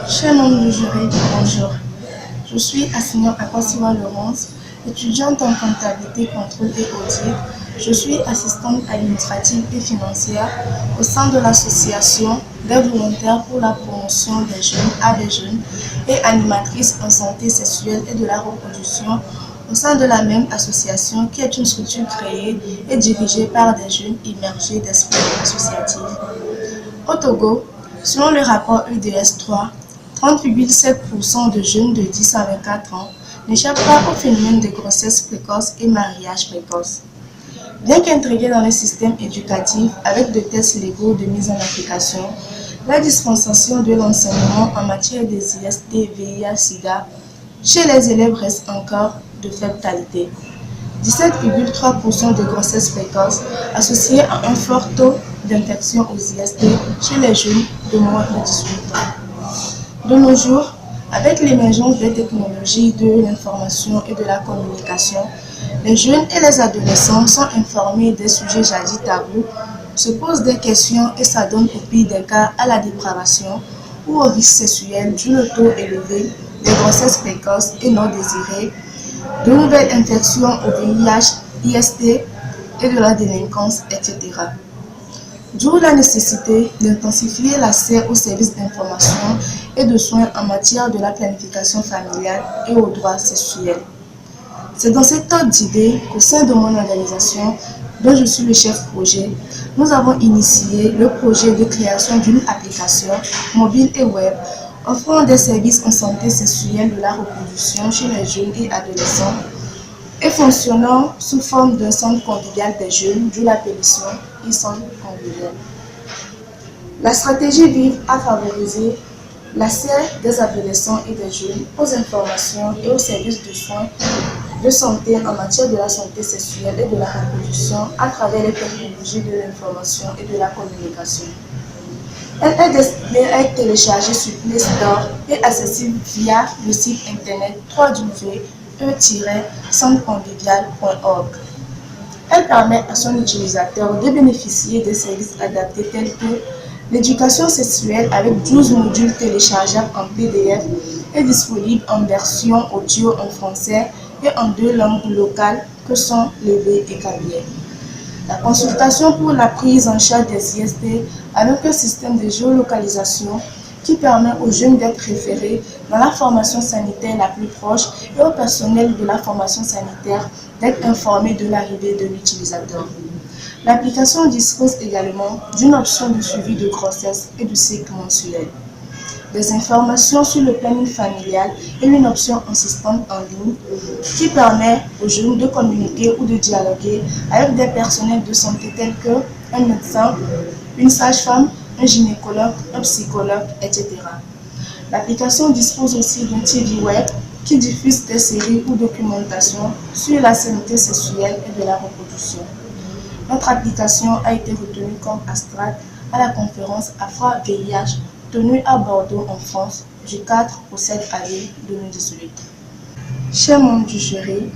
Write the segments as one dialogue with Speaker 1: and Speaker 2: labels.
Speaker 1: Cher membre du jury, bonjour. Je suis Assignon Akwasiwa Laurence, étudiante en comptabilité, contrôle et audit. Je suis assistante administrative et financière au sein de l'association des volontaires pour la promotion des jeunes à des jeunes et animatrice en santé sexuelle et de la reproduction au sein de la même association qui est une structure créée et dirigée par des jeunes immergés d'esprit associatif. Au Togo, selon le rapport UDS 3, 30,7% de jeunes de 10 à 24 ans n'échappent pas au phénomène de grossesse précoce et mariage précoce. Bien qu'intégrés dans le système éducatif avec des tests légaux de mise en application, la dispensation de l'enseignement en matière des IST, VIH, SIDA chez les élèves reste encore de faible qualité. 17,3% de grossesse précoce associée à un fort taux d'infection aux IST chez les jeunes de moins de 18 ans. De nos jours, avec l'émergence des technologies de l'information et de la communication, les jeunes et les adolescents sont informés des sujets jadis tabous, se posent des questions et s'adonnent au pire des cas à la dépravation ou au risque sexuel dû au taux élevé des grossesses précoces et non désirées, de nouvelles infections au VIH, IST et de la délinquance, etc. D'où la nécessité d'intensifier l'accès aux services d'information et de soins en matière de la planification familiale et aux droits sexuels. C'est dans cet ordre d'idées qu'au sein de mon organisation, dont je suis le chef projet, nous avons initié le projet de création d'une application mobile et web offrant des services en santé sexuelle de la reproduction chez les jeunes et adolescents et fonctionnant sous forme d'un centre convivial des jeunes, d'où l'appellation e-centre convivial. La stratégie vise à favoriser l'accès des adolescents et des jeunes aux informations et aux services de soins de santé en matière de la santé sexuelle et de la reproduction à travers les technologies de l'information et de la communication. Elle est destinée à être téléchargée sur Play Store et accessible via le site internet www.e-centreconvivial.org. Elle permet à son utilisateur de bénéficier des services adaptés tels que l'éducation sexuelle avec 12 modules téléchargeables en PDF et disponibles en version audio en français et en 2 langues locales que sont l'EV et Kabyle. La consultation pour la prise en charge des IST avec un système de géolocalisation qui permet aux jeunes d'être référés dans la formation sanitaire la plus proche et au personnel de la formation sanitaire d'être informés de l'arrivée de l'utilisateur. L'application dispose également d'une option de suivi de grossesse et de cycle mensuel, des informations sur le planning familial et une option assistante en ligne qui permet aux jeunes de communiquer ou de dialoguer avec des personnels de santé tels qu'un médecin, une sage-femme, un gynécologue, un psychologue, etc. L'application dispose aussi d'un TV web qui diffuse des séries ou documentations sur la santé sexuelle et de la reproduction. Notre application a été retenue comme Astrate à la conférence Afra-VIH tenue à Bordeaux en France du 4 au 7 avril 2018. Chers membres du jury,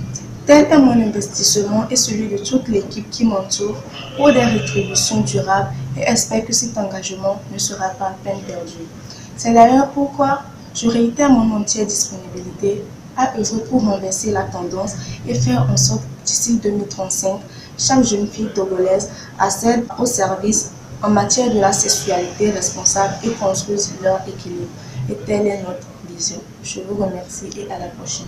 Speaker 1: tel est mon investissement et celui de toute l'équipe qui m'entoure pour des rétributions durables et espère que cet engagement ne sera pas peine perdue. C'est d'ailleurs pourquoi je réitère mon entière disponibilité à œuvrer pour renverser la tendance et faire en sorte d'ici 2035, chaque jeune fille togolaise accède aux services en matière de la sexualité responsable et construise leur équilibre. Et telle est notre vision. Je vous remercie et à la prochaine.